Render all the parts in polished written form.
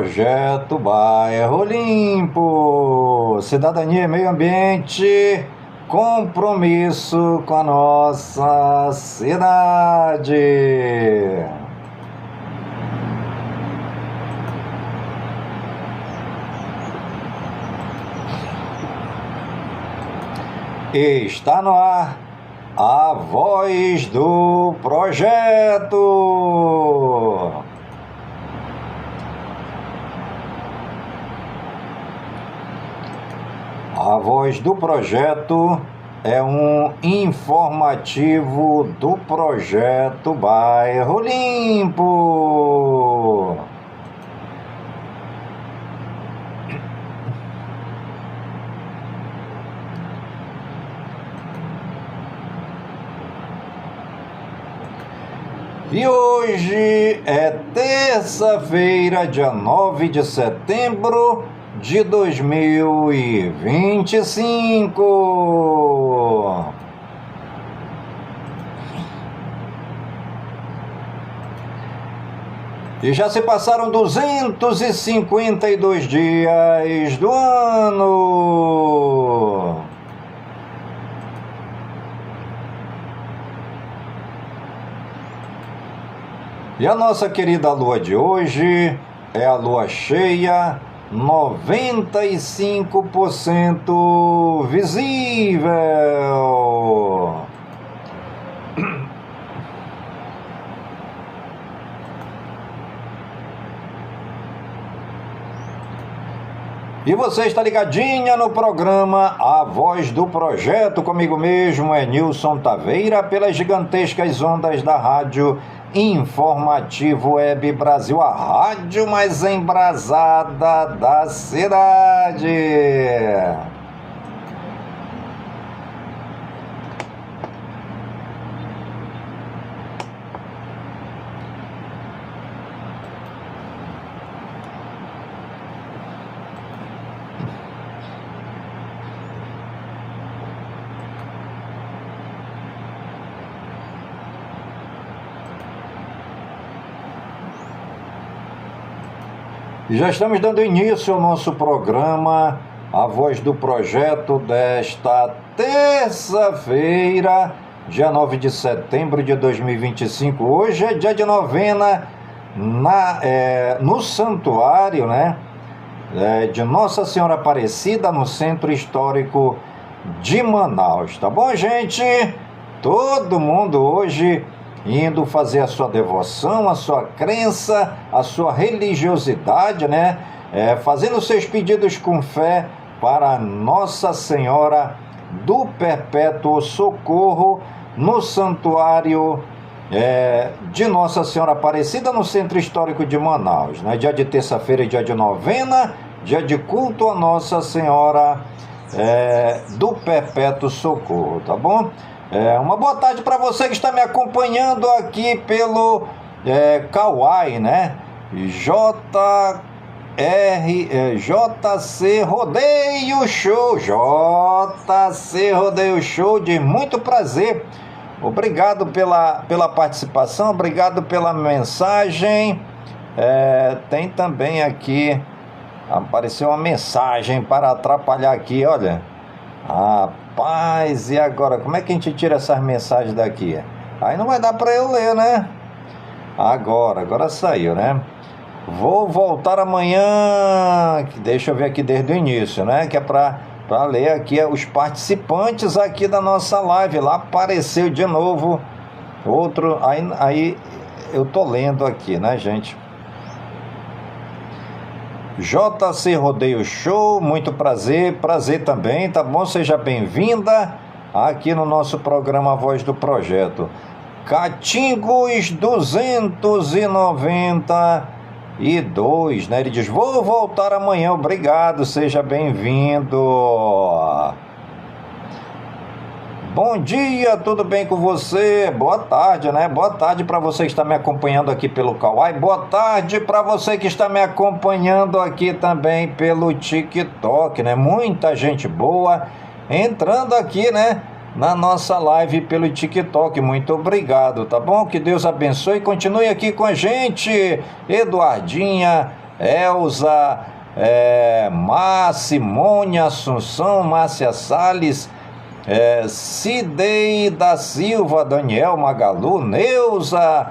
Projeto Bairro Limpo, cidadania e meio ambiente, compromisso com a nossa cidade. Está no ar a voz do projeto. A voz do projeto é um informativo do projeto Bairro Limpo. E hoje é terça-feira, dia 9 de setembro de 2025. E já se passaram 252 dias do ano. E a nossa querida lua de hoje é a lua cheia, 95% visível. E você está ligadinha no programa A Voz do Projeto, comigo mesmo é Nilson Taveira, pelas gigantescas ondas da rádio Informativo Web Brasil, a rádio mais embrasada da cidade. E já estamos dando início ao nosso programa, A Voz do Projeto, desta terça-feira, dia 9 de setembro de 2025. Hoje é dia de novena no santuário, de Nossa Senhora Aparecida, no Centro Histórico de Manaus. Tá bom, gente? Todo mundo hoje indo fazer a sua devoção, a sua crença, a sua religiosidade, fazendo seus pedidos com fé para Nossa Senhora do Perpétuo Socorro, no santuário de Nossa Senhora Aparecida, no Centro Histórico de Manaus. Dia de terça-feira é dia de novena, dia de culto a Nossa Senhora do Perpétuo Socorro, tá bom? Uma boa tarde para você que está me acompanhando aqui pelo Kawai, JC Rodeio Show, JC Rodeio Show, de muito prazer. Obrigado pela participação, obrigado pela mensagem. Tem também aqui, apareceu uma mensagem para atrapalhar aqui, olha. Rapaz, e agora? Como é que a gente tira essas mensagens daqui? Aí não vai dar para eu ler, Agora saiu, Vou voltar amanhã. Deixa eu ver aqui desde o início, Que é para ler aqui os participantes aqui da nossa live. Lá apareceu de novo outro. Aí eu tô lendo aqui, gente? JC Rodeio Show, muito prazer também, tá bom? Seja bem-vinda aqui no nosso programa Voz do Projeto. Catingos 292, Ele diz, vou voltar amanhã, obrigado, seja bem-vindo. Bom dia, tudo bem com você? Boa tarde, Boa tarde para você que está me acompanhando aqui pelo Kawai. Boa tarde para você que está me acompanhando aqui também pelo TikTok, Muita gente boa entrando aqui, na nossa live pelo TikTok. Muito obrigado, tá bom? Que Deus abençoe e continue aqui com a gente. Eduardinha, Elza, Simone Assunção, Márcia Salles, Cidei da Silva, Daniel Magalu, Neuza,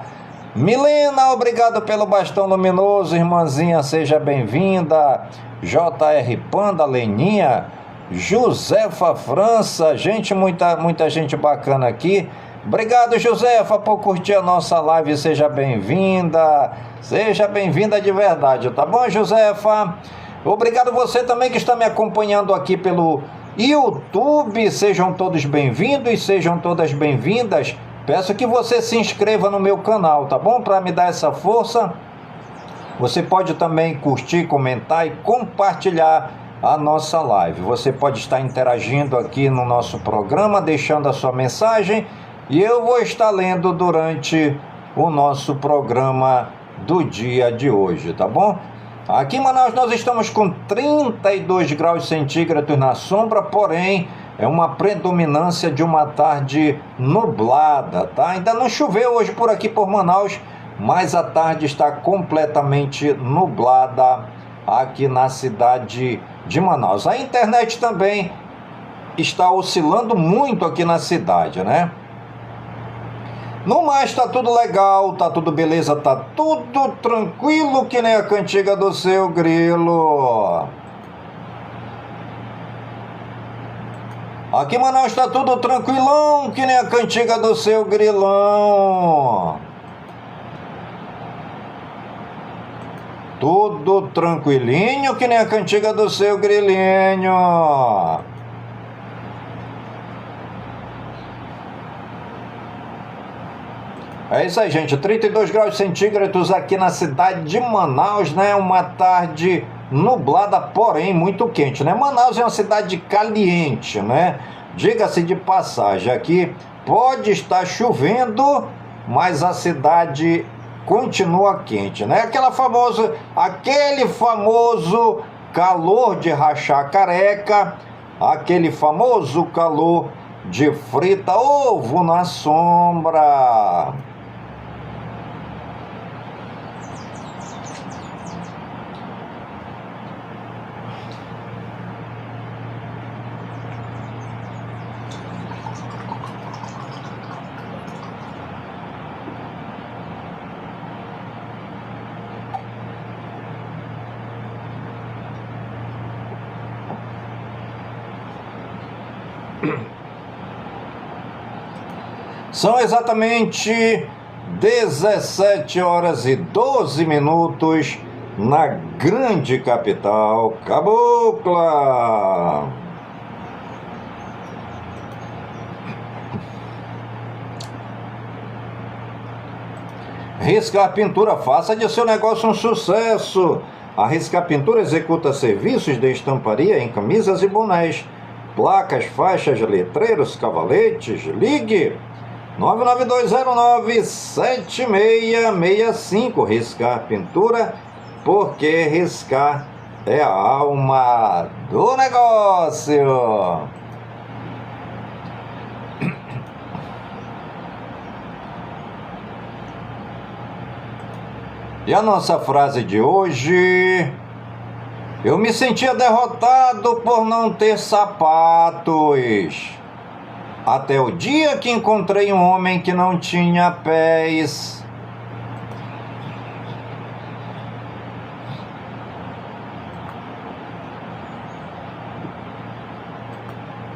Milena, obrigado pelo bastão luminoso, irmãzinha, seja bem-vinda. JR Panda, Leninha, Josefa França, gente, muita gente bacana aqui. Obrigado, Josefa, por curtir a nossa live, seja bem-vinda de verdade, tá bom, Josefa? Obrigado você também que está me acompanhando aqui pelo YouTube, sejam todos bem-vindos, sejam todas bem-vindas. Peço que você se inscreva no meu canal, tá bom? Para me dar essa força. Você pode também curtir, comentar e compartilhar a nossa live. Você pode estar interagindo aqui no nosso programa, deixando a sua mensagem, e eu vou estar lendo durante o nosso programa do dia de hoje, tá bom? Aqui em Manaus nós estamos com 32 graus centígrados na sombra, porém é uma predominância de uma tarde nublada, tá? Ainda não choveu hoje por aqui por Manaus, mas a tarde está completamente nublada aqui na cidade de Manaus. A internet também está oscilando muito aqui na cidade, né? No mais, tá tudo legal, tá tudo beleza, tá tudo tranquilo, que nem a cantiga do seu grilo. Aqui em Manaus tá tudo tranquilão, que nem a cantiga do seu grilão. Tudo tranquilinho, que nem a cantiga do seu grilinho. É isso aí, gente, 32 graus centígrados aqui na cidade de Manaus, né? Uma tarde nublada, porém muito quente, né? Manaus é uma cidade caliente, né? Diga-se de passagem, aqui pode estar chovendo, mas a cidade continua quente, né? Aquele famoso calor de rachar careca, aquele famoso calor de frita ovo na sombra. São exatamente 17 horas e 12 minutos na grande capital cabocla. Riscar Pintura, faça de seu negócio um sucesso. A Riscar Pintura executa serviços de estamparia em camisas e bonés, placas, faixas, letreiros, cavaletes. Ligue 992097665. Riscar Pintura, porque riscar é a alma do negócio. E a nossa frase de hoje: eu me sentia derrotado por não ter sapatos, até o dia que encontrei um homem que não tinha pés.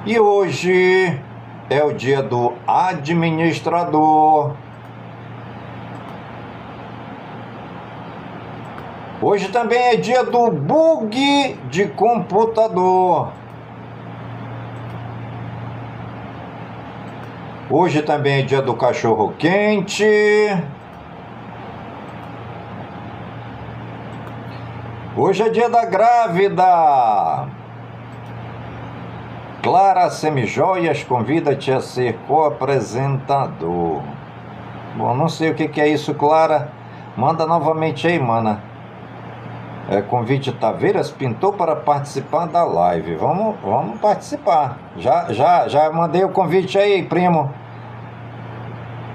E hoje é o dia do administrador. Hoje também é dia do bug de computador. Hoje também é dia do cachorro quente. Hoje é dia da grávida. Clara Semijoias convida-te a ser co-apresentador. Bom, não sei o que é isso, Clara. Manda novamente aí, mana. Convite Taveiras Pintor para participar da live. Vamos participar. Já mandei o convite aí, primo.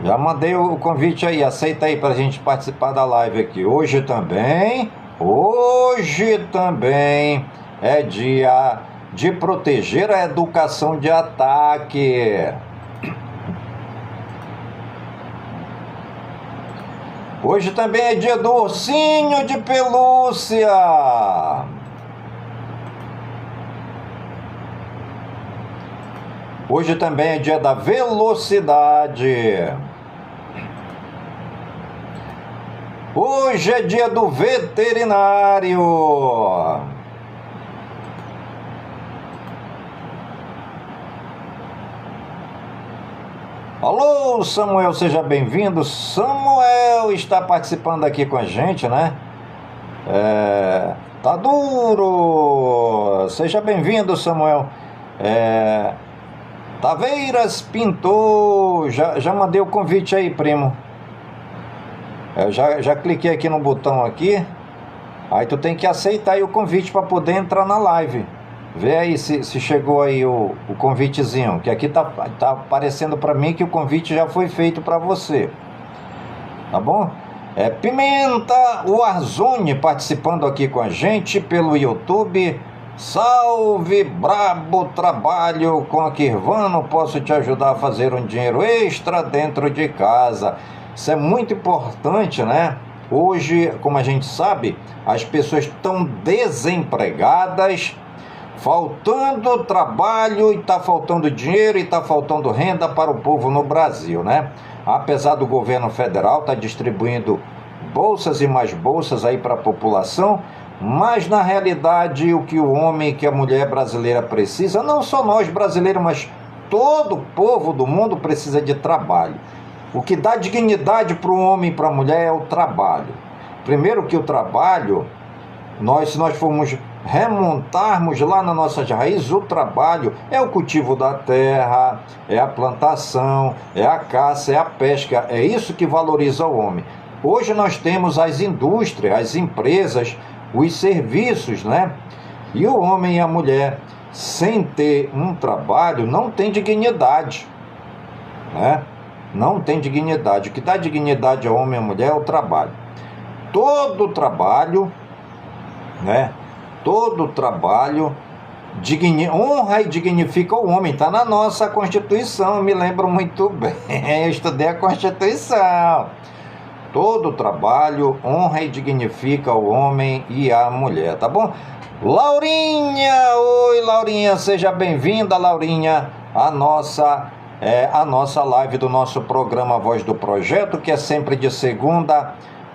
Já mandei o convite aí. Aceita aí para a gente participar da live aqui. Hoje também Hoje também é dia de proteger a educação de ataque. Hoje também é dia do ursinho de pelúcia. Hoje também é dia da velocidade. Hoje é dia do veterinário. Alô, Samuel, seja bem-vindo. Samuel está participando aqui com a gente, né? Tá duro. Seja bem-vindo, Samuel. Taveiras pintou. Já mandei o convite aí, primo. Eu já cliquei aqui no botão aqui. Aí tu tem que aceitar aí o convite para poder entrar na live. Vê aí se chegou aí o convitezinho, que aqui tá aparecendo para mim que o convite já foi feito para você. Tá bom? Pimenta Warzone participando aqui com a gente pelo YouTube. Salve, brabo trabalho com a Kirvano, posso te ajudar a fazer um dinheiro extra dentro de casa. Isso é muito importante, né? Hoje, como a gente sabe, as pessoas estão desempregadas, faltando trabalho, e está faltando dinheiro, e está faltando renda para o povo no Brasil, né? Apesar do governo federal estar distribuindo bolsas e mais bolsas aí para a população, mas na realidade o que o homem, que a mulher brasileira precisa, não só nós brasileiros, mas todo o povo do mundo precisa de trabalho. O que dá dignidade para o homem e para a mulher é o trabalho. Primeiro que o trabalho, se nós formos remontarmos lá nas nossas raízes, o trabalho é o cultivo da terra, é a plantação, é a caça, é a pesca, é isso que valoriza o homem. Hoje nós temos as indústrias, as empresas, os serviços, né? E o homem e a mulher, sem ter um trabalho, não tem dignidade, né? Não tem dignidade. O que dá dignidade ao homem e à mulher é o trabalho. Todo trabalho, né? Todo trabalho honra e dignifica o homem. Está na nossa Constituição, eu me lembro muito bem. Eu estudei a Constituição. Todo trabalho honra e dignifica o homem e a mulher, tá bom? Laurinha, oi Laurinha, seja bem-vinda, Laurinha, a nossa live do nosso programa Voz do Projeto, que é sempre de segunda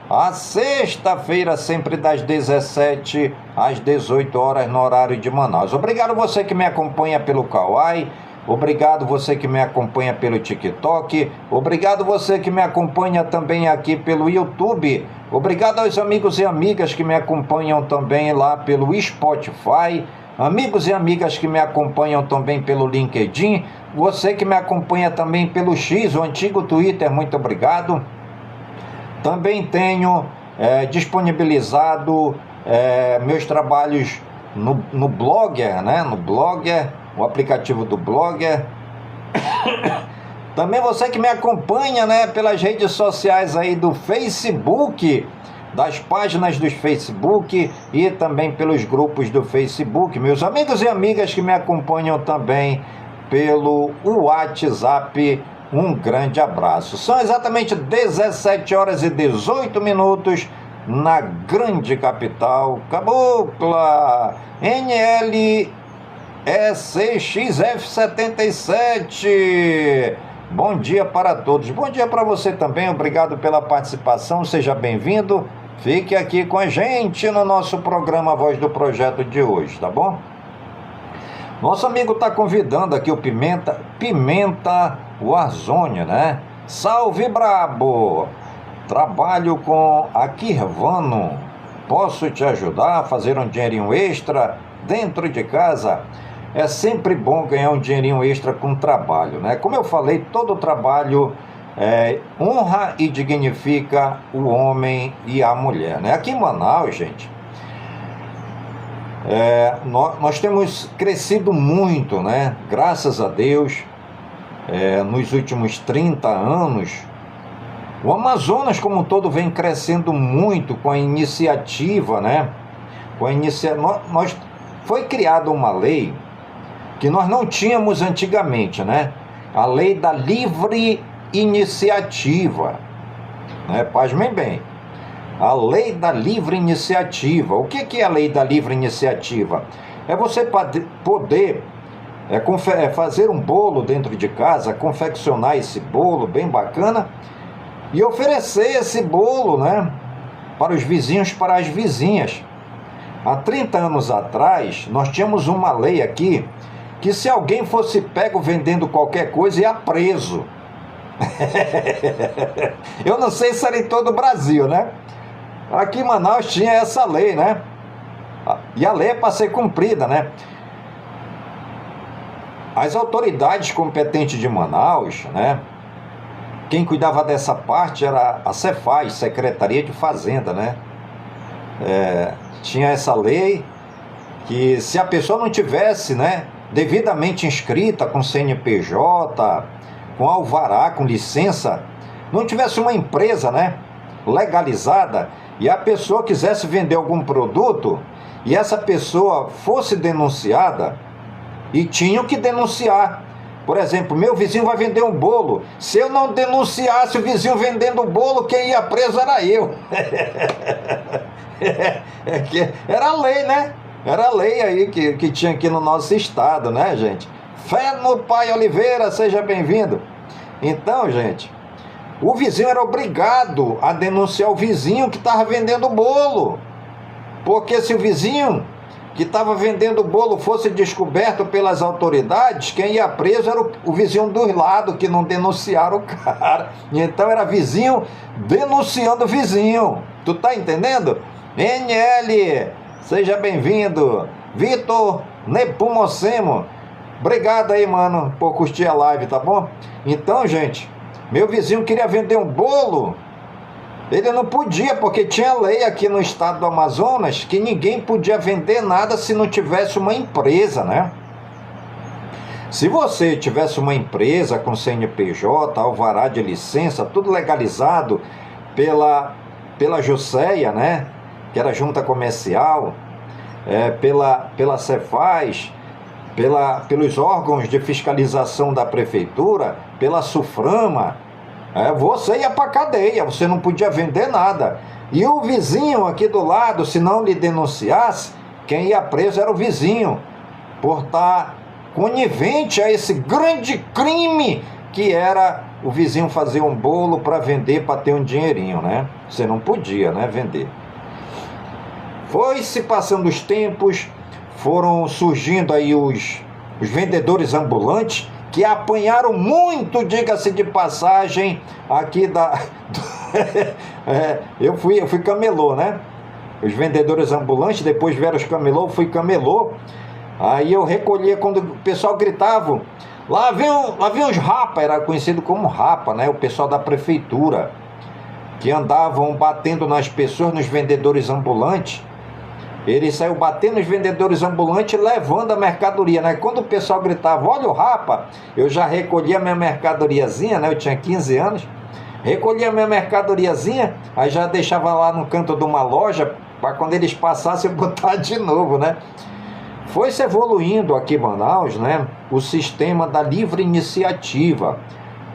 a sexta-feira, sempre das 17 às 18 horas no horário de Manaus. Obrigado você que me acompanha pelo Kawai, obrigado você que me acompanha pelo TikTok, obrigado você que me acompanha também aqui pelo YouTube, obrigado aos amigos e amigas que me acompanham também lá pelo Spotify, amigos e amigas que me acompanham também pelo LinkedIn, você que me acompanha também pelo X, o antigo Twitter, muito obrigado. Também tenho disponibilizado meus trabalhos no Blogger, né? No Blogger, o aplicativo do Blogger. Também você que me acompanha, né, pelas redes sociais aí do Facebook, das páginas do Facebook e também pelos grupos do Facebook. Meus amigos e amigas que me acompanham também pelo WhatsApp, um grande abraço. São exatamente 17 horas e 18 minutos na grande capital cabocla. NLSXF77. Bom dia para todos. Bom dia para você também. Obrigado pela participação. Seja bem-vindo. Fique aqui com a gente no nosso programa Voz do Projeto de hoje, tá bom? Nosso amigo está convidando aqui o Pimenta Warzone, né? Salve, brabo! Trabalho com a Kirvano. Posso te ajudar a fazer um dinheirinho extra dentro de casa? É sempre bom ganhar um dinheirinho extra com trabalho, né? Como eu falei, todo trabalho honra e dignifica o homem e a mulher, né? Aqui em Manaus, gente, nós temos crescido muito, né? Graças a Deus, nos últimos 30 anos, O Amazonas como um todo vem crescendo muito com a iniciativa, né? Foi criada uma lei que nós não tínhamos antigamente, né? A lei da livre iniciativa, né? Pasmem bem, a lei da livre iniciativa. O que é a lei da livre iniciativa? É você poder fazer um bolo dentro de casa, confeccionar esse bolo bem bacana e oferecer esse bolo, né, para os vizinhos, para as vizinhas. Há 30 anos atrás, nós tínhamos uma lei aqui que se alguém fosse pego vendendo qualquer coisa, ia preso. Eu não sei se era em todo o Brasil, né? Aqui em Manaus tinha essa lei, né? E a lei é para ser cumprida, né? As autoridades competentes de Manaus, né? Quem cuidava dessa parte era a Cefaz, Secretaria de Fazenda, né? Tinha essa lei que se a pessoa não tivesse, né, devidamente inscrita com CNPJ, com alvará, com licença, não tivesse uma empresa, né, legalizada, e a pessoa quisesse vender algum produto, e essa pessoa fosse denunciada, e tinham que denunciar. Por exemplo, meu vizinho vai vender um bolo. Se eu não denunciasse o vizinho vendendo o bolo, quem ia preso era eu. Era a lei, né? Era a lei aí que tinha aqui no nosso estado, né, gente? Fé no Pai Oliveira, seja bem-vindo. Então, gente, o vizinho era obrigado a denunciar o vizinho que estava vendendo o bolo. Porque se o vizinho que estava vendendo o bolo fosse descoberto pelas autoridades, quem ia preso era o vizinho do lado, que não denunciaram o cara. Então era vizinho denunciando o vizinho. Tu tá entendendo? NL, seja bem-vindo. Vitor Nepumocemo, obrigado aí, mano, por curtir a live, tá bom? Então, gente, meu vizinho queria vender um bolo. Ele não podia, porque tinha lei aqui no estado do Amazonas que ninguém podia vender nada se não tivesse uma empresa, né? Se você tivesse uma empresa com CNPJ, alvará de licença, tudo legalizado pela Jusceia, né? Que era junta comercial, pela Cefaz, pelos órgãos de fiscalização da prefeitura, pela Suframa, você ia para cadeia, você não podia vender nada. E o vizinho aqui do lado, se não lhe denunciasse, quem ia preso era o vizinho, por estar conivente a esse grande crime que era o vizinho fazer um bolo para vender, para ter um dinheirinho, né? Você não podia, né, vender. Foi se passando os tempos, foram surgindo aí os vendedores ambulantes, que apanharam muito, diga-se de passagem, aqui eu fui camelô, né? Os vendedores ambulantes, depois vieram os camelô, eu fui camelô. Aí eu recolhia quando o pessoal gritava, lá vem os rapa, era conhecido como rapa, né? O pessoal da prefeitura, que andavam batendo nas pessoas, nos vendedores ambulantes. Ele saiu batendo nos vendedores ambulantes, levando a mercadoria, né? Quando o pessoal gritava, olha o rapa, eu já recolhia minha mercadoriazinha, né? Eu tinha 15 anos, recolhia minha mercadoriazinha, aí já deixava lá no canto de uma loja, para quando eles passassem, botar de novo, né? Foi se evoluindo aqui em Manaus, né? O sistema da livre iniciativa.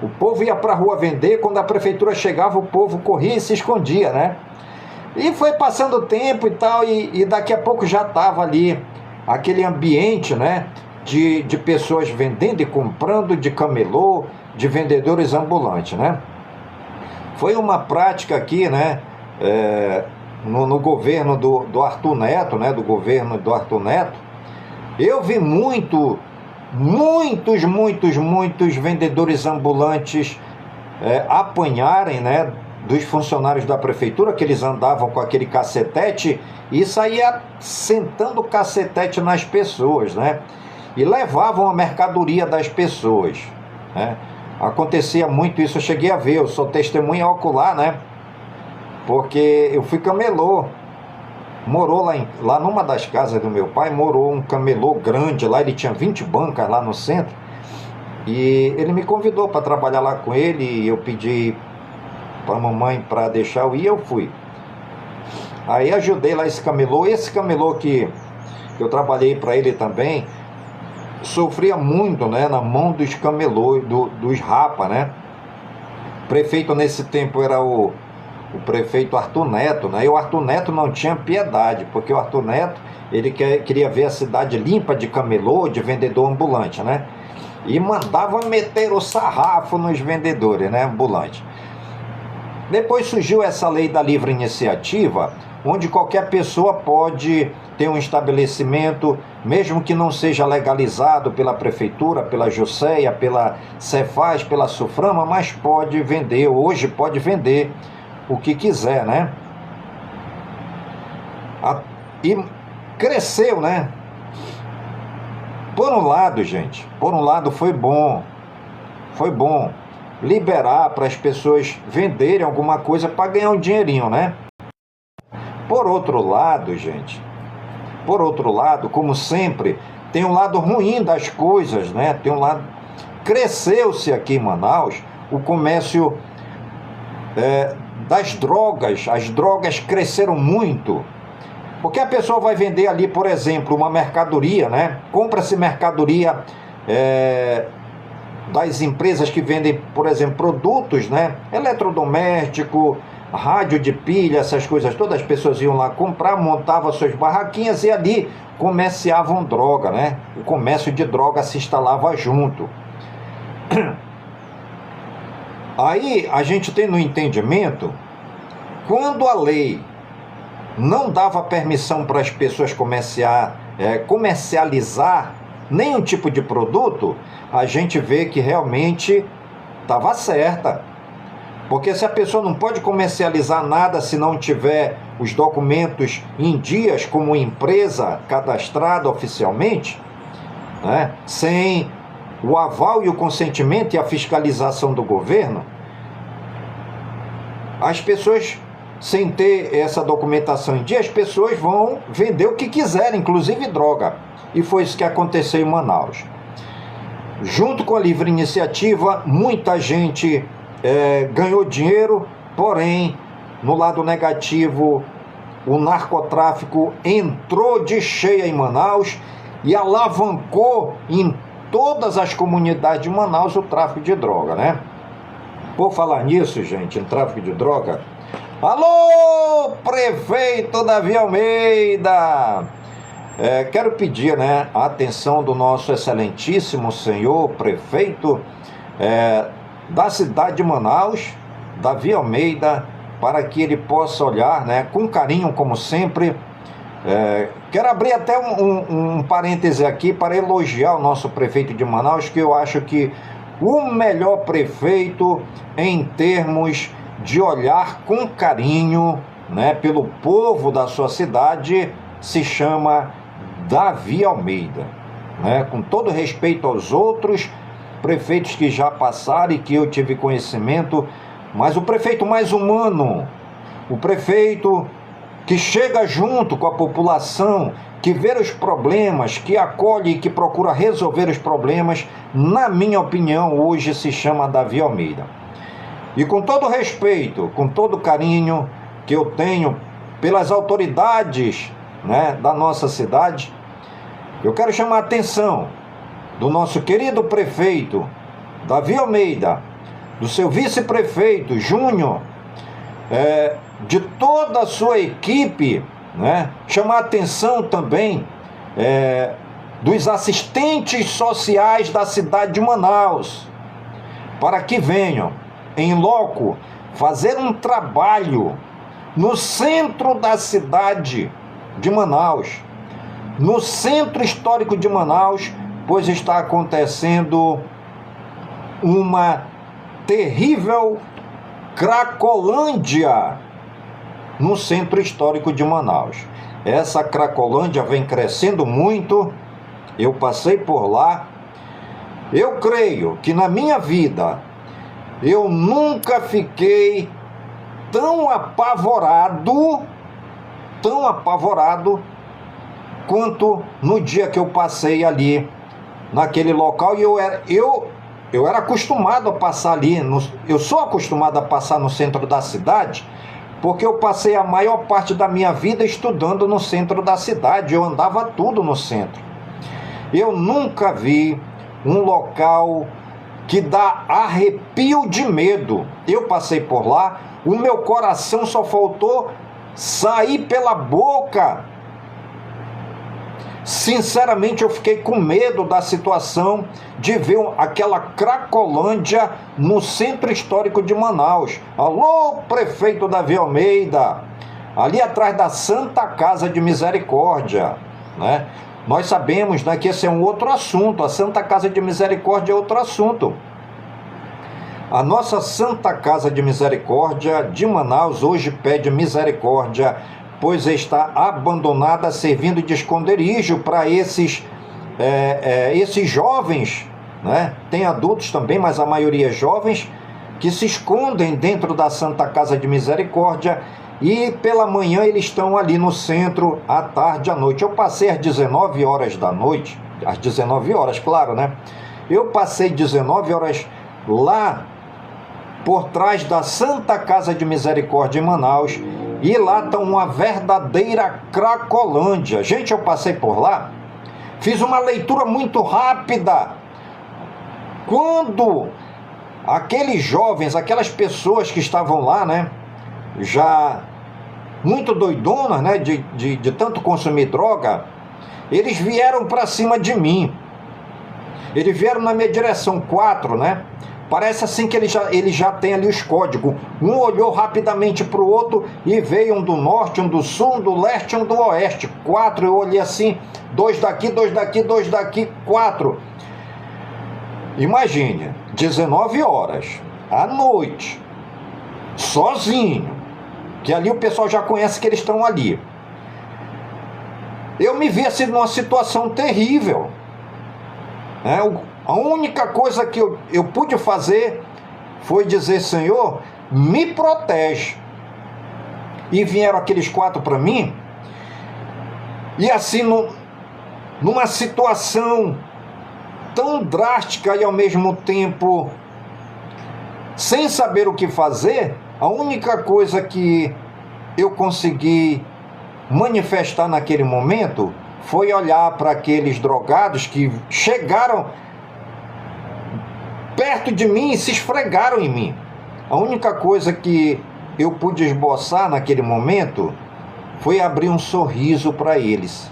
O povo ia para a rua vender, quando a prefeitura chegava, o povo corria e se escondia, né? E foi passando o tempo e tal, e daqui a pouco já estava ali aquele ambiente, né, de pessoas vendendo e comprando, de camelô, de vendedores ambulantes, né? Foi uma prática aqui, né, no governo do Arthur Neto, né, do governo do Arthur Neto. Eu vi muitos vendedores ambulantes apanharem, né, dos funcionários da prefeitura, que eles andavam com aquele cacetete e saía sentando o cacetete nas pessoas, né? E levavam a mercadoria das pessoas, né? Acontecia muito isso, eu cheguei a ver, eu sou testemunha ocular, né? Porque eu fui camelô. Morou lá numa das casas do meu pai, morou um camelô grande lá, ele tinha 20 bancas lá no centro. E ele me convidou para trabalhar lá com ele, e eu pedi para a mamãe para deixar eu ir, eu fui. Aí ajudei lá esse camelô que eu trabalhei para ele também, sofria muito, né, na mão dos camelôs, dos rapa, né? O prefeito nesse tempo era o prefeito Arthur Neto, né? E o Arthur Neto não tinha piedade, porque o Arthur Neto, ele queria ver a cidade limpa de camelô, de vendedor ambulante, né? E mandava meter o sarrafo nos vendedores, né, ambulantes. Depois surgiu essa lei da livre iniciativa, onde qualquer pessoa pode ter um estabelecimento, mesmo que não seja legalizado pela prefeitura, pela Jusceia, pela Cefaz, pela Suframa, mas pode vender, hoje pode vender o que quiser, né? E cresceu, né? Por um lado, gente, foi bom liberar para as pessoas venderem alguma coisa para ganhar um dinheirinho, né? Por outro lado, gente, como sempre, tem um lado ruim das coisas, né? Tem um lado... Cresceu-se aqui em Manaus o comércio das drogas. As drogas cresceram muito. Porque a pessoa vai vender ali, por exemplo, uma mercadoria, né? Compra-se mercadoria das empresas que vendem, por exemplo, produtos, né? Eletrodoméstico, rádio de pilha, essas coisas todas. As pessoas iam lá comprar, montavam suas barraquinhas e ali comerciavam droga, né? O comércio de droga se instalava junto. Aí a gente tem no entendimento, quando a lei não dava permissão para as pessoas comercializar nenhum tipo de produto, a gente vê que realmente estava certa. Porque se a pessoa não pode comercializar nada se não tiver os documentos em dias como empresa cadastrada oficialmente, né, sem o aval e o consentimento e a fiscalização do governo, as pessoas, sem ter essa documentação em dia, as pessoas vão vender o que quiserem, inclusive droga. E foi isso que aconteceu em Manaus. Junto com a livre iniciativa, muita gente ganhou dinheiro, porém, no lado negativo, o narcotráfico entrou de cheia em Manaus e alavancou em todas as comunidades de Manaus o tráfico de droga, né? Por falar nisso, gente, em tráfico de droga, alô, prefeito Davi Almeida! Quero pedir, né, a atenção do nosso excelentíssimo senhor prefeito da cidade de Manaus, Davi Almeida, para que ele possa olhar, né, com carinho, como sempre. Quero abrir até um parêntese aqui para elogiar o nosso prefeito de Manaus, que eu acho que o melhor prefeito em termos de olhar com carinho, né, pelo povo da sua cidade, se chama Davi Almeida, né? Com todo respeito aos outros prefeitos que já passaram e que eu tive conhecimento, mas o prefeito mais humano, o prefeito que chega junto com a população, que vê os problemas, que acolhe e que procura resolver os problemas, na minha opinião, hoje se chama Davi Almeida. E com todo respeito, com todo carinho que eu tenho pelas autoridades, né, da nossa cidade, eu quero chamar a atenção do nosso querido prefeito Davi Almeida, do seu vice-prefeito Júnior, de toda a sua equipe, né? Chamar a atenção também dos assistentes sociais da cidade de Manaus, para que venham em loco fazer um trabalho no centro da cidade de Manaus, no centro histórico de Manaus, pois está acontecendo uma terrível Cracolândia no centro histórico de Manaus. Essa Cracolândia vem crescendo muito, eu passei por lá. Eu creio que na minha vida eu nunca fiquei tão apavorado quanto no dia que eu passei ali naquele local. E eu eu era acostumado a passar ali, eu sou acostumado a passar no centro da cidade, porque eu passei a maior parte da minha vida estudando no centro da cidade, eu andava tudo no centro. Eu nunca vi um local que dá arrepio de medo. Eu passei por lá, o meu coração só faltou sair pela boca. Sinceramente, eu fiquei com medo da situação de ver aquela Cracolândia no centro histórico de Manaus. Alô, prefeito Davi Almeida, ali atrás da Santa Casa de Misericórdia, né? Nós sabemos, né, que esse é um outro assunto, a Santa Casa de Misericórdia é outro assunto. A nossa Santa Casa de Misericórdia de Manaus hoje pede misericórdia, pois está abandonada, servindo de esconderijo para esses jovens, né? Tem adultos também, mas a maioria é jovens, que se escondem dentro da Santa Casa de Misericórdia, e pela manhã eles estão ali no centro, à tarde, à noite. Eu passei às 19 horas da noite, às 19 horas, claro, né? Eu passei 19 horas lá por trás da Santa Casa de Misericórdia em Manaus, e lá está uma verdadeira Cracolândia. Gente, eu passei por lá, fiz uma leitura muito rápida. Quando aqueles jovens, aquelas pessoas que estavam lá, né, já muito doidonas, né, de tanto consumir droga, eles vieram para cima de mim. Eles vieram na minha direção, 4, né? Parece assim que ele já tem ali os códigos. Um olhou rapidamente para o outro e veio um do norte, um do sul, um do leste, um do oeste. 4, eu olhei assim, 2 daqui, 2 daqui, 2 daqui, 4. Imagine, 19 horas, à noite, sozinho, que ali o pessoal já conhece que eles estão ali. Eu me vi assim numa situação terrível, né? A única coisa que eu pude fazer foi dizer: Senhor, me protege. E vieram aqueles 4 para mim, e assim, numa situação tão drástica e ao mesmo tempo sem saber o que fazer, a única coisa que eu consegui manifestar naquele momento foi olhar para aqueles drogados que chegaram perto de mim e se esfregaram em mim. A única coisa que eu pude esboçar naquele momento foi abrir um sorriso para eles.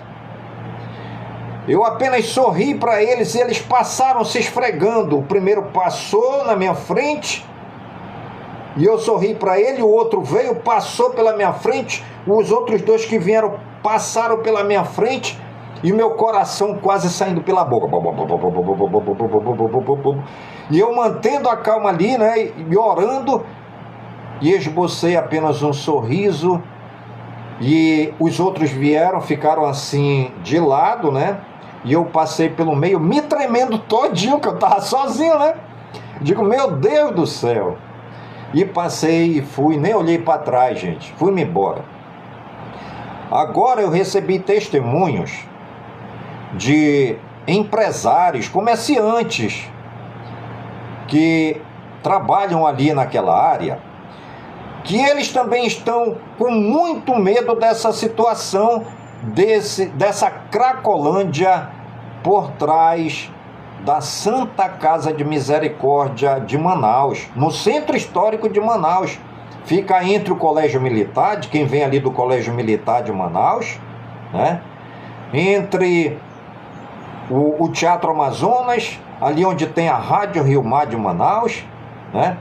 Eu apenas sorri para eles e eles passaram se esfregando. O primeiro passou na minha frente e eu sorri para ele, o outro veio, passou pela minha frente, os outros 2 que vieram passaram pela minha frente, e meu coração quase saindo pela boca. E eu mantendo a calma ali, né, e orando, e esbocei apenas um sorriso, e os outros vieram, ficaram assim de lado, né, e eu passei pelo meio, me tremendo todinho, que eu estava sozinho, né, digo, meu Deus do céu, e passei e fui, nem olhei para trás, gente, fui-me embora. Agora eu recebi testemunhos de empresários, comerciantes que trabalham ali naquela área, que eles também estão com muito medo dessa situação, dessa Cracolândia por trás da Santa Casa de Misericórdia de Manaus, no centro histórico de Manaus. Fica entre o Colégio Militar, de quem vem ali do Colégio Militar de Manaus, né? Entre o Teatro Amazonas, ali onde tem a Rádio Rio Mar de Manaus, né?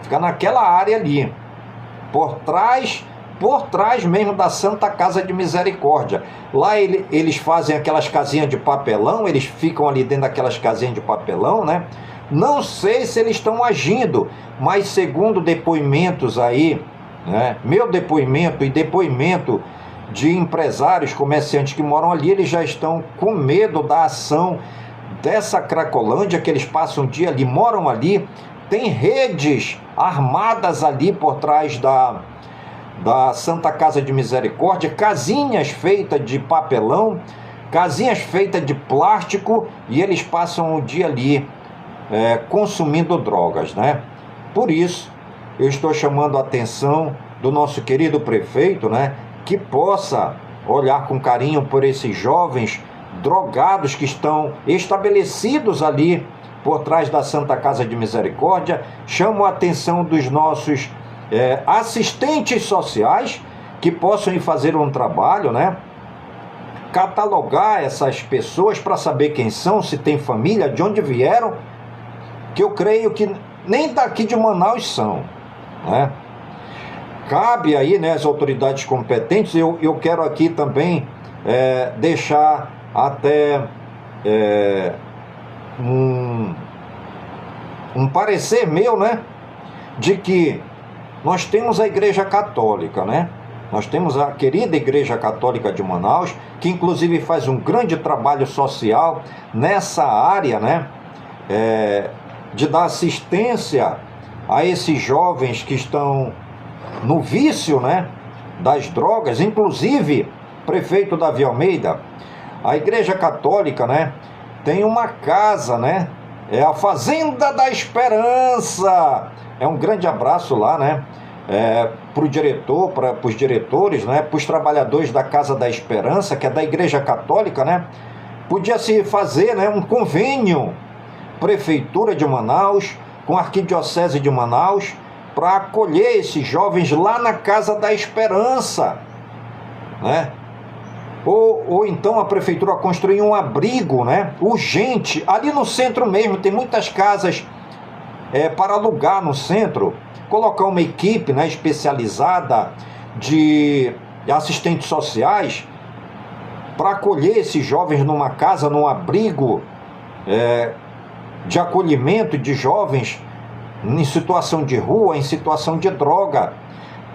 Fica naquela área ali, por trás mesmo da Santa Casa de Misericórdia. Lá eles fazem aquelas casinhas de papelão, eles ficam ali dentro daquelas casinhas de papelão, né? Não sei se eles estão agindo, mas segundo depoimentos aí, né, meu depoimento e depoimento de empresários, comerciantes que moram ali, eles já estão com medo da ação dessa Cracolândia, que eles passam o dia ali, moram ali, tem redes armadas ali por trás da Santa Casa de Misericórdia, casinhas feitas de papelão, casinhas feitas de plástico, e eles passam o dia ali consumindo drogas, né? Por isso, eu estou chamando a atenção do nosso querido prefeito, né, que possa olhar com carinho por esses jovens drogados que estão estabelecidos ali por trás da Santa Casa de Misericórdia. Chamo a atenção dos nossos assistentes sociais que possam ir fazer um trabalho, né, catalogar essas pessoas para saber quem são, se tem família, de onde vieram, que eu creio que nem daqui de Manaus são, né? Cabe aí, né, as autoridades competentes. Eu quero aqui também deixar até um parecer meu, né, de que nós temos a Igreja Católica, né? Nós temos a querida Igreja Católica de Manaus, que inclusive faz um grande trabalho social nessa área, né, de dar assistência a esses jovens que estão no vício, né, das drogas. Inclusive, prefeito Davi Almeida, a Igreja Católica, né, tem uma casa, né, é a Fazenda da Esperança. É um grande abraço lá, né, para o diretor, para os diretores, né, para os trabalhadores da Casa da Esperança, que é da Igreja Católica, né. Podia se fazer, né, um convênio, Prefeitura de Manaus com a Arquidiocese de Manaus, para acolher esses jovens lá na Casa da Esperança, né? Ou então a prefeitura construir um abrigo, né, urgente, ali no centro mesmo. Tem muitas casas para alugar no centro. Colocar uma equipe, né, especializada de assistentes sociais para acolher esses jovens numa casa, num abrigo de acolhimento de jovens em situação de rua, em situação de droga,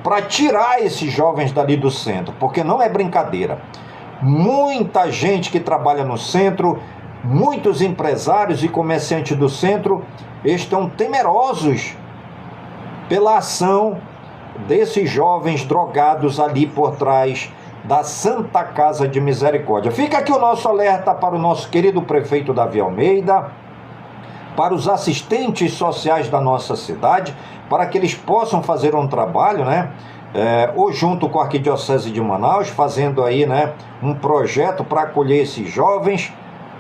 para tirar esses jovens dali do centro, porque não é brincadeira. Muita gente que trabalha no centro, muitos empresários e comerciantes do centro estão temerosos pela ação desses jovens drogados ali por trás da Santa Casa de Misericórdia. Fica aqui o nosso alerta para o nosso querido prefeito Davi Almeida, para os assistentes sociais da nossa cidade, para que eles possam fazer um trabalho, né, ou junto com a Arquidiocese de Manaus, fazendo aí, né, um projeto para acolher esses jovens,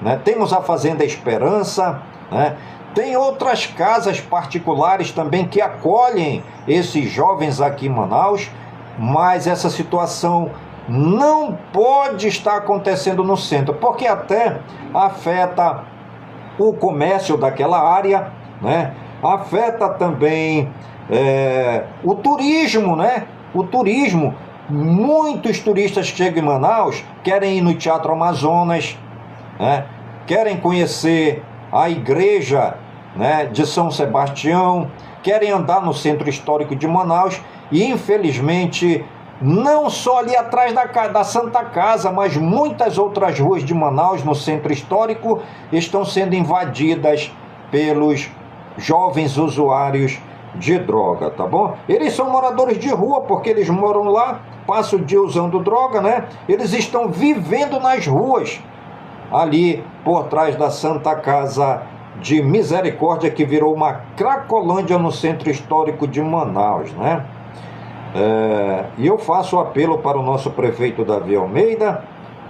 né. Temos a Fazenda Esperança, né, tem outras casas particulares também que acolhem esses jovens aqui em Manaus, mas essa situação não pode estar acontecendo no centro, porque até afeta o comércio daquela área, né? Afeta também o turismo, né? O turismo. Muitos turistas que chegam em Manaus querem ir no Teatro Amazonas, né? Querem conhecer a igreja, né, de São Sebastião, querem andar no centro histórico de Manaus e, infelizmente, não só ali atrás da Santa Casa, mas muitas outras ruas de Manaus, no centro histórico, estão sendo invadidas pelos jovens usuários de droga, tá bom? Eles são moradores de rua, porque eles moram lá, passam o dia usando droga, né? Eles estão vivendo nas ruas, ali por trás da Santa Casa de Misericórdia, que virou uma Cracolândia no centro histórico de Manaus, né? E eu faço o apelo para o nosso prefeito Davi Almeida,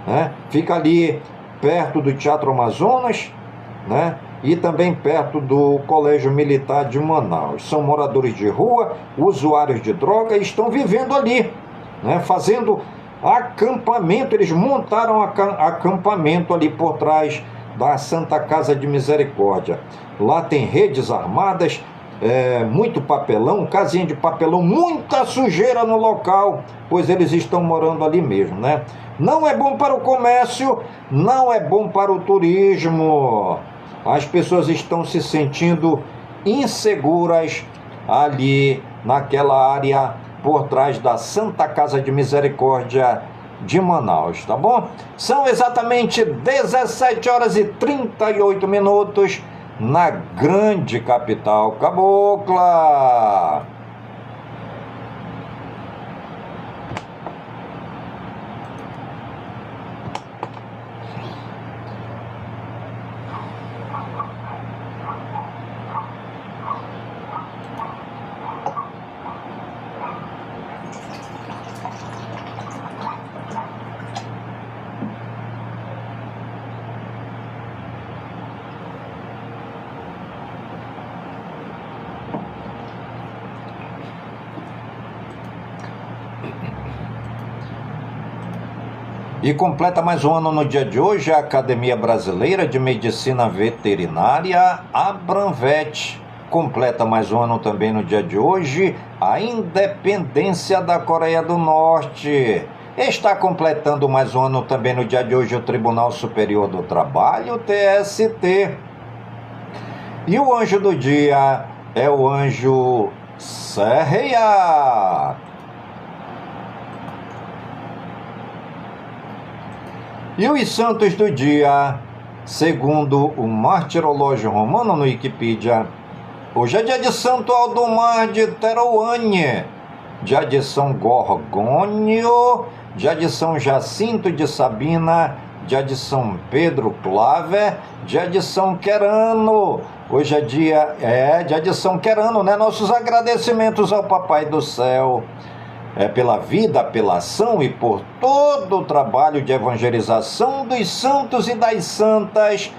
né? Fica ali perto do Teatro Amazonas, né? E também perto do Colégio Militar de Manaus. São moradores de rua, usuários de droga, e estão vivendo ali, né? Fazendo acampamento. Eles montaram acampamento ali por trás da Santa Casa de Misericórdia. Lá tem redes armadas, muito papelão, casinha de papelão, muita sujeira no local, pois eles estão morando ali mesmo, né? Não é bom para o comércio, não é bom para o turismo. As pessoas estão se sentindo inseguras ali naquela área por trás da Santa Casa de Misericórdia de Manaus, tá bom? São exatamente 17 horas e 38 minutos na grande capital cabocla. E completa mais um ano no dia de hoje a Academia Brasileira de Medicina Veterinária, Abranvet. Completa mais um ano também no dia de hoje a independência da Coreia do Norte. Está completando mais um ano também no dia de hoje o Tribunal Superior do Trabalho, TST. E o anjo do dia é o anjo Serreia. E os santos do dia, segundo o Martirológio Romano no Wikipedia, hoje é dia de Santo Aldomar de Terouane, dia de São Gorgônio, dia de São Jacinto de Sabina, dia de São Pedro Claver, dia de São Querano. Hoje é dia de São Querano, né? Nossos agradecimentos ao Papai do Céu. Pela vida, pela ação e por todo o trabalho de evangelização dos santos e das santas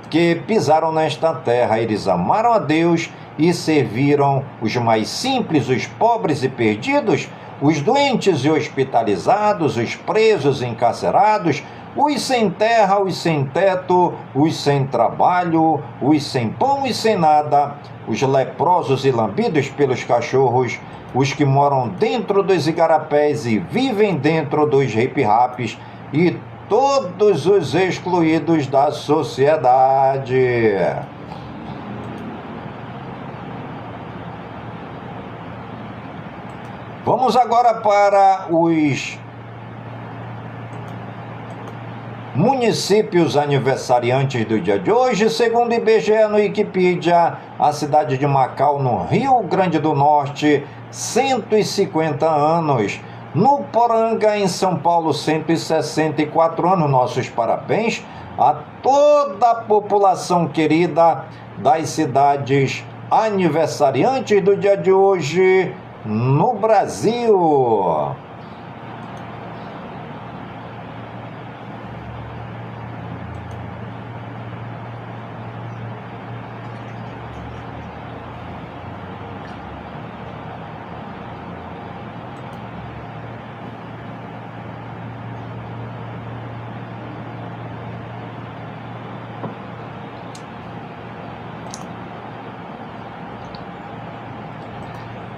que pisaram nesta terra. Eles amaram a Deus e serviram os mais simples, os pobres e perdidos, os doentes e hospitalizados, os presos e encarcerados, os sem terra, os sem teto, os sem trabalho, os sem pão e sem nada, os leprosos e lambidos pelos cachorros, os que moram dentro dos igarapés e vivem dentro dos hip-raps e todos os excluídos da sociedade. Vamos agora para os municípios aniversariantes do dia de hoje. Segundo o IBGE no Wikipedia, a cidade de Macau, no Rio Grande do Norte, 150 anos. No Poranga, em São Paulo, 164 anos. Nossos parabéns a toda a população querida das cidades aniversariantes do dia de hoje no Brasil.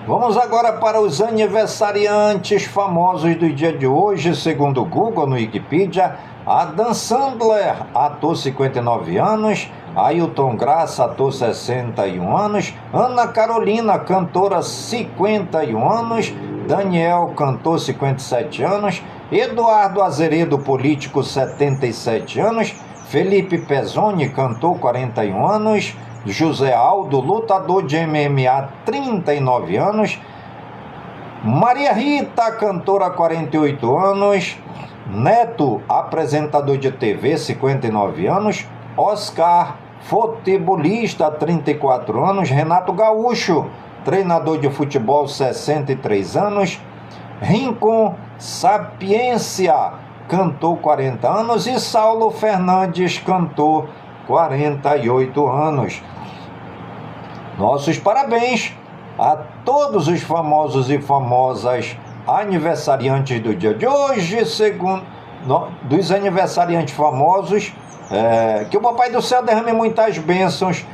Vamos agora para os aniversariantes famosos do dia de hoje, segundo o Google no Wikipedia. Adam Sandler, ator, 59 anos. Ailton Graça, ator, 61 anos. Ana Carolina, cantora, 51 anos. Daniel, cantor, 57 anos. Eduardo Azeredo, político, 77 anos. Felipe Pezzoni, cantor, 41 anos. José Aldo, lutador de MMA, 39 anos. Maria Rita, cantora, 48 anos. Neto, apresentador de TV, 59 anos. Oscar, futebolista, 34 anos. Renato Gaúcho, treinador de futebol, 63 anos. Rincon Sapiência, cantor, 40 anos. E Saulo Fernandes, cantor, 48 anos. Nossos parabéns a todos os famosos e famosas aniversariantes do dia de hoje, segundo dos aniversariantes famosos, que o Papai do Céu derrame muitas bênçãos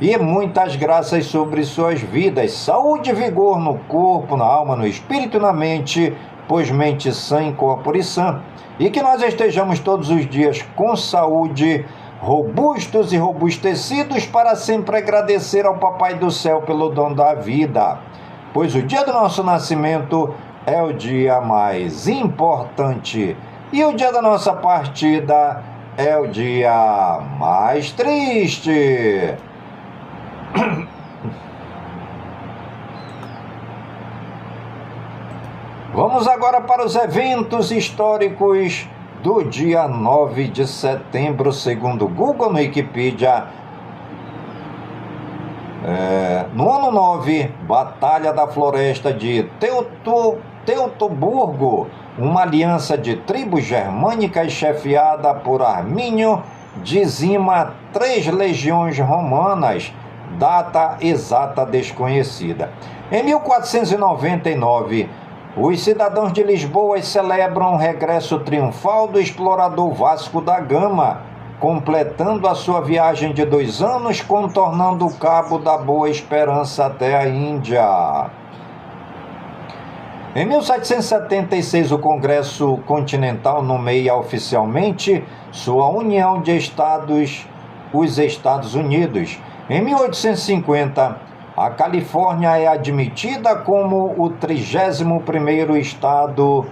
e muitas graças sobre suas vidas, saúde e vigor no corpo, na alma, no espírito e na mente, pois mente sã e corpo sã, e que nós estejamos todos os dias com saúde, robustos e robustecidos, para sempre agradecer ao Papai do Céu pelo dom da vida, pois o dia do nosso nascimento é o dia mais importante e o dia da nossa partida é o dia mais triste. Vamos agora para os eventos históricos do dia 9 de setembro, segundo o Google no Wikipedia. No ano 9, Batalha da Floresta de Teutoburgo, uma aliança de tribos germânicas chefiada por Armínio dizima 3 legiões romanas, data exata desconhecida. Em 1499, Os cidadãos de Lisboa celebram o regresso triunfal do explorador Vasco da Gama, completando a sua viagem de 2 anos, contornando o Cabo da Boa Esperança até a Índia. Em 1776, o Congresso Continental nomeia oficialmente sua união de estados, os Estados Unidos. Em 1850, a Califórnia é admitida como o 31º estado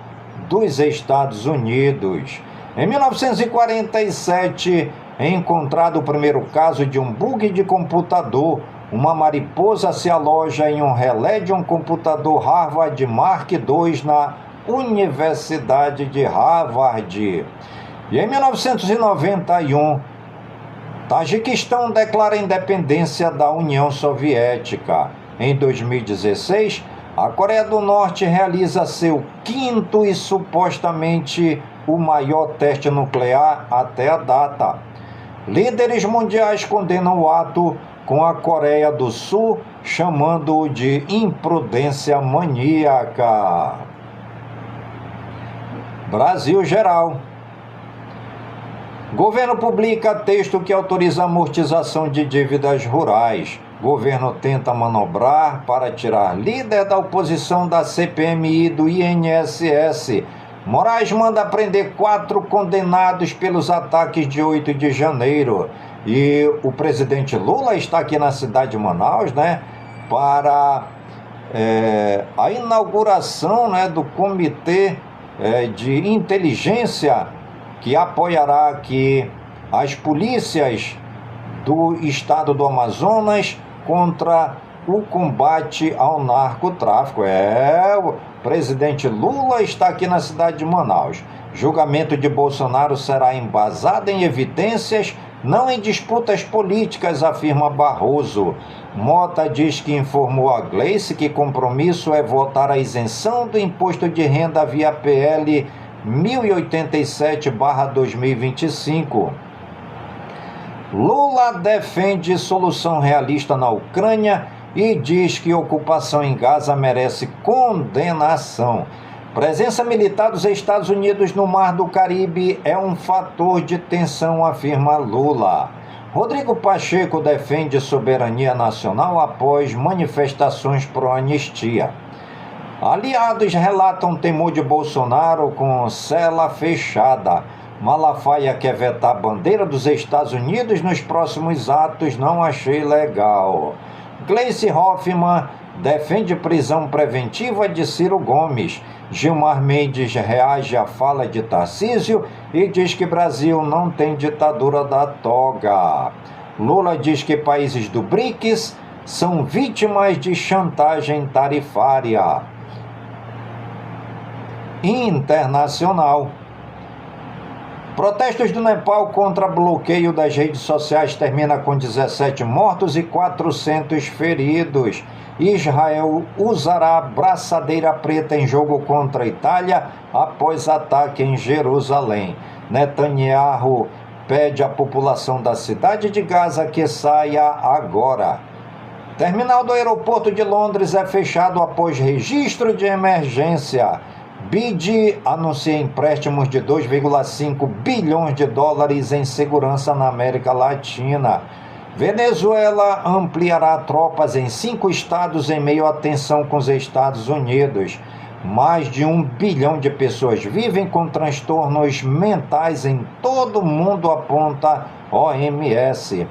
dos Estados Unidos. Em 1947, é encontrado o primeiro caso de um bug de computador. Uma mariposa se aloja em um relé de um computador Harvard Mark II na Universidade de Harvard. E em 1991, Tajiquistão declara a independência da União Soviética. Em 2016, a Coreia do Norte realiza seu 5º e supostamente o maior teste nuclear até a data. Líderes mundiais condenam o ato, com a Coreia do Sul chamando-o de imprudência maníaca. Brasil Geral. Governo publica texto que autoriza a amortização de dívidas rurais. Governo tenta manobrar para tirar líder da oposição da CPMI e do INSS. Moraes manda prender 4 condenados pelos ataques de 8 de janeiro. E o presidente Lula está aqui na cidade de Manaus, para a inauguração, do Comitê de Inteligência, que apoiará aqui as polícias do estado do Amazonas contra o combate ao narcotráfico. O presidente Lula está aqui na cidade de Manaus. Julgamento de Bolsonaro será embasado em evidências, não em disputas políticas, afirma Barroso. Mota diz que informou a Gleice que compromisso é votar a isenção do imposto de renda via PL 1087/2025. Lula defende solução realista na Ucrânia e diz que ocupação em Gaza merece condenação. Presença militar dos Estados Unidos no Mar do Caribe é um fator de tensão, afirma Lula. Rodrigo Pacheco defende soberania nacional após manifestações pró-anistia. Aliados relatam temor de Bolsonaro com cela fechada. Malafaia quer vetar a bandeira dos Estados Unidos nos próximos atos, não achei legal. Gleice Hoffmann defende prisão preventiva de Ciro Gomes. Gilmar Mendes reage à fala de Tarcísio e diz que Brasil não tem ditadura da toga. Lula diz que países do BRICS são vítimas de chantagem tarifária. Internacional. Protestos do Nepal contra bloqueio das redes sociais termina com 17 mortos e 400 feridos. Israel usará braçadeira preta em jogo contra a Itália após ataque em Jerusalém. Netanyahu pede à população da cidade de Gaza que saia agora. Terminal do aeroporto de Londres é fechado após registro de emergência. BID anuncia empréstimos de 2,5 bilhões de dólares em segurança na América Latina. Venezuela ampliará tropas em 5 estados em meio à tensão com os Estados Unidos. Mais de 1 bilhão de pessoas vivem com transtornos mentais em todo o mundo, aponta OMS.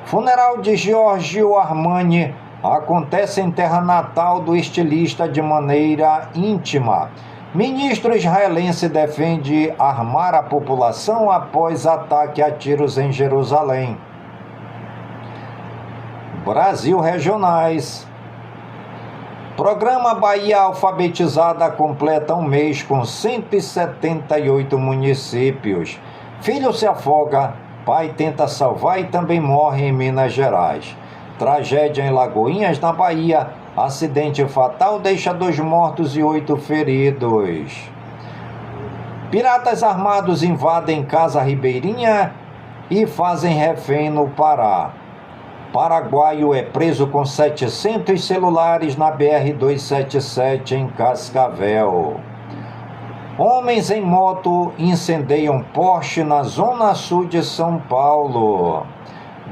Funeral de Giorgio Armani acontece em terra natal do estilista de maneira íntima. Ministro israelense defende armar a população após ataque a tiros em Jerusalém. Brasil Regionais. Programa Bahia Alfabetizada completa um mês com 178 municípios. Filho se afoga, pai tenta salvar e também morre em Minas Gerais. Tragédia em Lagoinhas, na Bahia. Acidente fatal deixa 2 mortos e 8 feridos. Piratas armados invadem Casa Ribeirinha e fazem refém no Pará. Paraguaio é preso com 700 celulares na BR-277 em Cascavel. Homens em moto incendeiam Porsche na zona sul de São Paulo.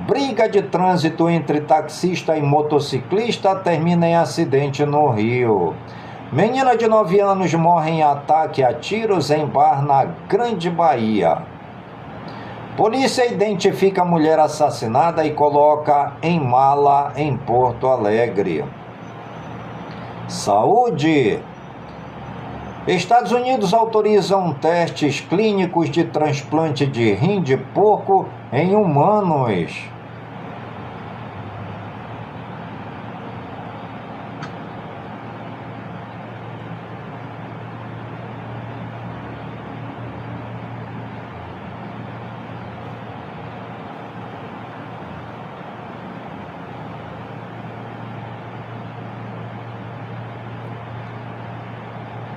Briga de trânsito entre taxista e motociclista termina em acidente no Rio. Menina de 9 anos morre em ataque a tiros em bar na Grande Bahia. Polícia identifica a mulher assassinada e coloca em mala em Porto Alegre. Saúde. Estados Unidos autorizam testes clínicos de transplante de rim de porco em humanos.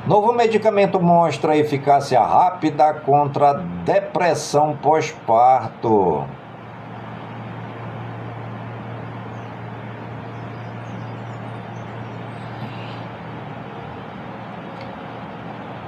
Novo medicamento mostra eficácia rápida contra depressão pós-parto.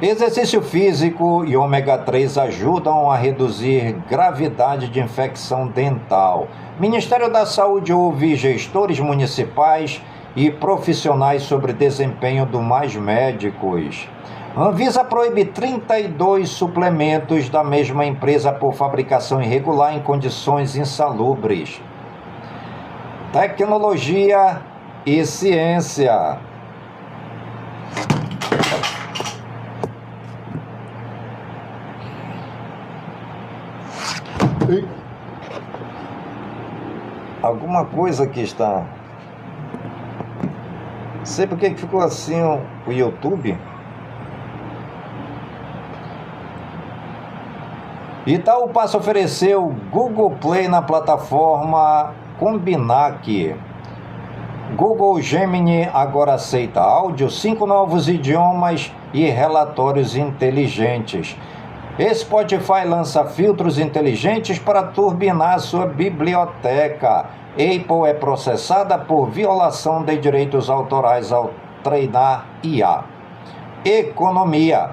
Exercício físico e ômega 3 ajudam a reduzir gravidade de infecção dental. Ministério da Saúde ouve gestores municipais e profissionais sobre desempenho do Mais Médicos. Anvisa proíbe 32 suplementos da mesma empresa por fabricação irregular em condições insalubres. Tecnologia e ciência. Alguma coisa que está... Sei por que ficou assim o YouTube. Itaú passa a oferecer o Google Play na plataforma Combinac. Google Gemini agora aceita áudio, 5 novos idiomas e relatórios inteligentes. Spotify lança filtros inteligentes para turbinar sua biblioteca. Apple é processada por violação de direitos autorais ao treinar IA. Economia.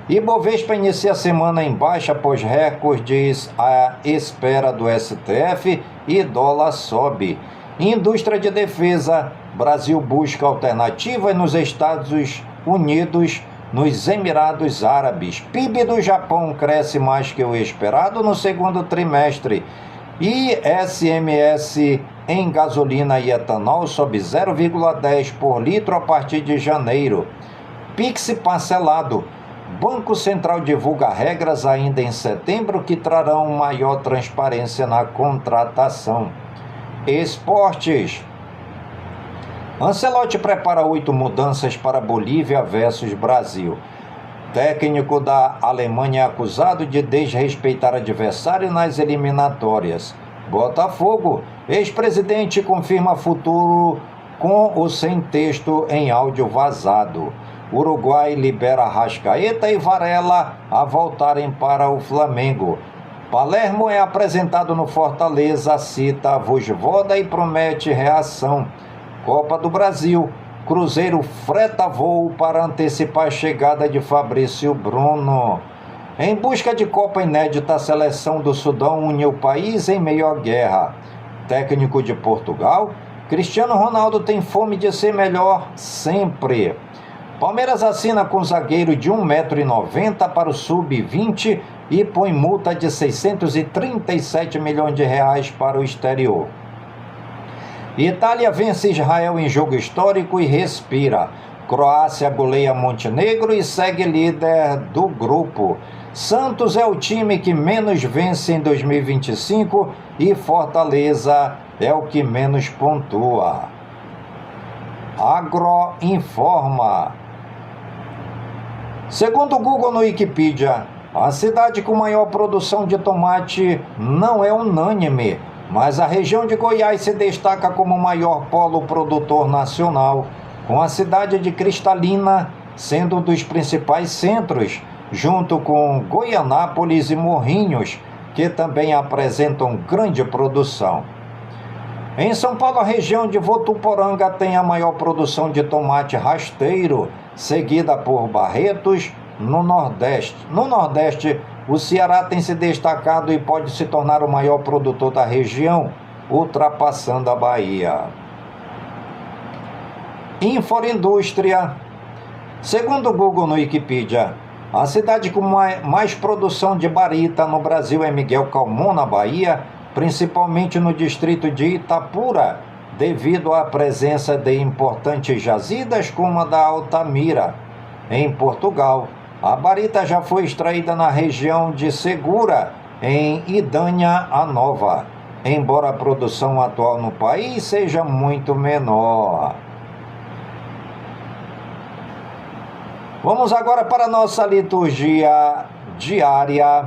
Ibovespa inicia a semana em baixa após recordes à espera do STF e dólar sobe. Indústria de defesa. Brasil busca alternativas nos Estados Unidos, nos Emirados Árabes. PIB do Japão cresce mais que o esperado no segundo trimestre. ICMS em gasolina e etanol sobe 0,10 por litro a partir de janeiro. Pix parcelado. Banco Central divulga regras ainda em setembro que trarão maior transparência na contratação. Esportes. Ancelotti prepara 8 mudanças para Bolívia versus Brasil. Técnico da Alemanha é acusado de desrespeitar adversário nas eliminatórias. Botafogo. Ex-presidente confirma futuro com ou sem texto em áudio vazado. Uruguai libera Arrascaeta e Varela a voltarem para o Flamengo. Palermo é apresentado no Fortaleza, cita Vojvoda e promete reação. Copa do Brasil. Cruzeiro freta voo para antecipar a chegada de Fabrício Bruno. Em busca de Copa inédita, a seleção do Sudão une o país em meio à guerra. Técnico de Portugal. Cristiano Ronaldo tem fome de ser melhor sempre. Palmeiras assina com zagueiro de 1,90 m para o sub-20 e põe multa de 637 milhões de reais para o exterior. Itália vence Israel em jogo histórico e respira. Croácia goleia Montenegro e segue líder do grupo. Santos é o time que menos vence em 2025 e Fortaleza é o que menos pontua. Agro informa. Segundo o Google no Wikipedia, a cidade com maior produção de tomate não é unânime, mas a região de Goiás se destaca como o maior polo produtor nacional, com a cidade de Cristalina sendo um dos principais centros, junto com Goianápolis e Morrinhos, que também apresentam grande produção. Em São Paulo, a região de Votuporanga tem a maior produção de tomate rasteiro, seguida por Barretos, no Nordeste. No Nordeste, o Ceará tem se destacado e pode se tornar o maior produtor da região, ultrapassando a Bahia. Inforindústria. Segundo o Google no Wikipedia, a cidade com mais produção de barita no Brasil é Miguel Calmon, na Bahia, principalmente no distrito de Itapura, devido à presença de importantes jazidas como a da Altamira. Em Portugal, a barita já foi extraída na região de Segura, em Idânia a Nova, embora a produção atual no país seja muito menor. Vamos agora para a nossa liturgia diária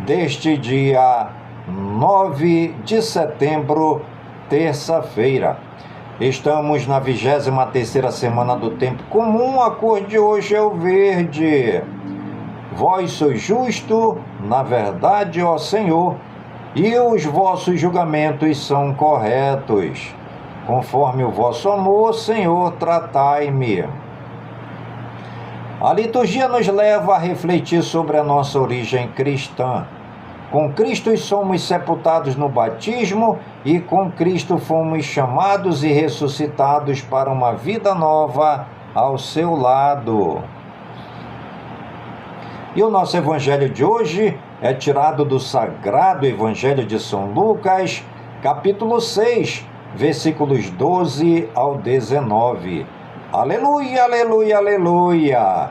deste dia 9 de setembro, terça-feira. Estamos na 23ª semana do tempo comum, a cor de hoje é o verde. Vós sois justo, na verdade, ó Senhor, e os vossos julgamentos são corretos. Conforme o vosso amor, Senhor, tratai-me. A liturgia nos leva a refletir sobre a nossa origem cristã. Com Cristo somos sepultados no batismo e com Cristo fomos chamados e ressuscitados para uma vida nova ao seu lado. E o nosso evangelho de hoje é tirado do Sagrado Evangelho de São Lucas, capítulo 6, versículos 12 ao 19. Aleluia, aleluia, aleluia!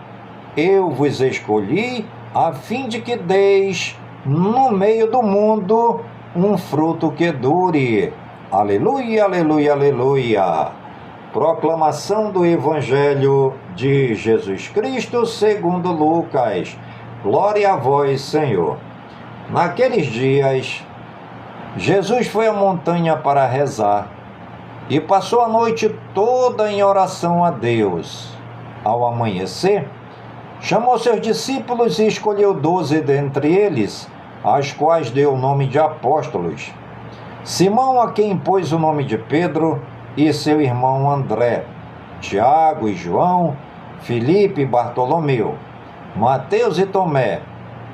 Eu vos escolhi a fim de que deis no meio do mundo um fruto que dure. Aleluia, aleluia, aleluia! Proclamação do Evangelho de Jesus Cristo segundo Lucas. Glória a vós, Senhor. Naqueles dias, Jesus foi à montanha para rezar e passou a noite toda em oração a Deus. Ao amanhecer, chamou seus discípulos e escolheu 12 dentre eles, aos quais deu o nome de apóstolos. Simão, a quem pôs o nome de Pedro, e seu irmão André, Tiago e João, Filipe e Bartolomeu, Mateus e Tomé,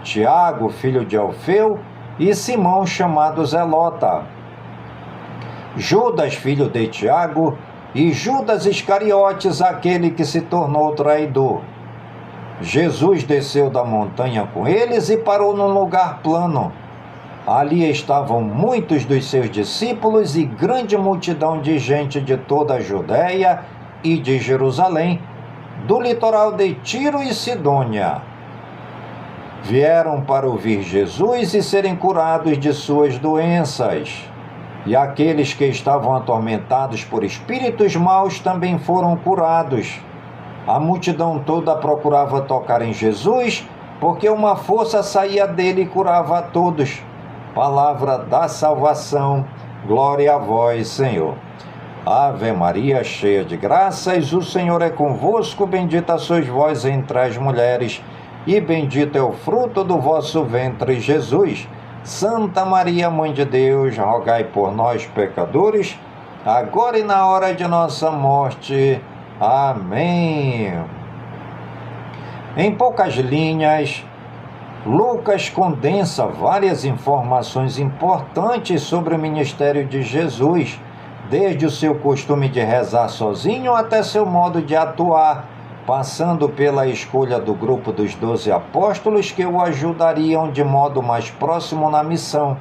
Tiago, filho de Alfeu, e Simão, chamado Zelota, Judas, filho de Tiago, e Judas Iscariotes, aquele que se tornou traidor. Jesus desceu da montanha com eles e parou num lugar plano. Ali estavam muitos dos seus discípulos e grande multidão de gente de toda a Judéia e de Jerusalém, do litoral de Tiro e Sidônia. Vieram para ouvir Jesus e serem curados de suas doenças. E aqueles que estavam atormentados por espíritos maus também foram curados. A multidão toda procurava tocar em Jesus, porque uma força saía dele e curava a todos. Palavra da salvação, glória a vós, Senhor. Ave Maria, cheia de graças, o Senhor é convosco, bendita sois vós entre as mulheres, e bendito é o fruto do vosso ventre, Jesus. Santa Maria, Mãe de Deus, rogai por nós, pecadores, agora e na hora de nossa morte. Amém. Em poucas linhas, Lucas condensa várias informações importantes sobre o ministério de Jesus, desde o seu costume de rezar sozinho até seu modo de atuar, passando pela escolha do grupo dos 12 apóstolos que o ajudariam de modo mais próximo na missão.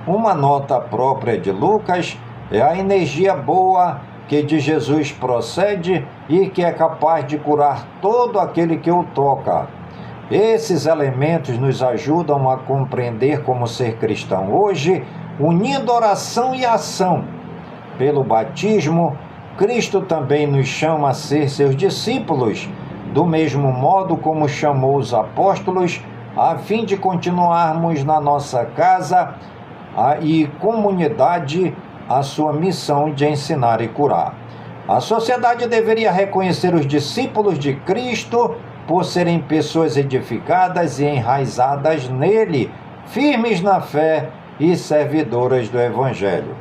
Uma nota própria de Lucas é a energia boa que de Jesus procede e que é capaz de curar todo aquele que o toca. Esses elementos nos ajudam a compreender como ser cristão hoje, unindo oração e ação. Pelo batismo, Cristo também nos chama a ser seus discípulos, do mesmo modo como chamou os apóstolos, a fim de continuarmos na nossa casa e comunidade a sua missão de ensinar e curar. A sociedade deveria reconhecer os discípulos de Cristo por serem pessoas edificadas e enraizadas nele, firmes na fé e servidoras do Evangelho.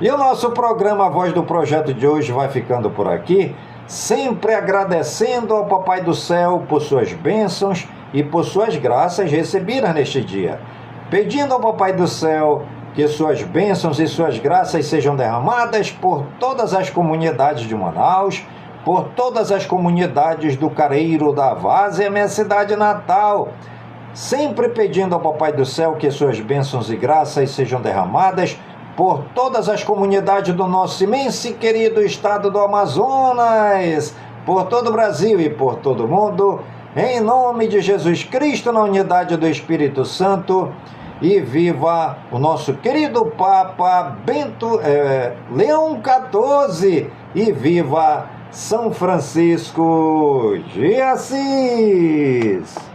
E o nosso programa Voz do Projeto de hoje vai ficando por aqui, sempre agradecendo ao Papai do Céu por suas bênçãos e por suas graças recebidas neste dia, pedindo ao Papai do Céu que suas bênçãos e suas graças sejam derramadas por todas as comunidades de Manaus, por todas as comunidades do Careiro, da Várzea, minha cidade natal, sempre pedindo ao Papai do Céu que suas bênçãos e graças sejam derramadas por todas as comunidades do nosso imenso e querido estado do Amazonas, por todo o Brasil e por todo o mundo, em nome de Jesus Cristo, na unidade do Espírito Santo. E viva o nosso querido Papa Leão XIV, e viva São Francisco de Assis!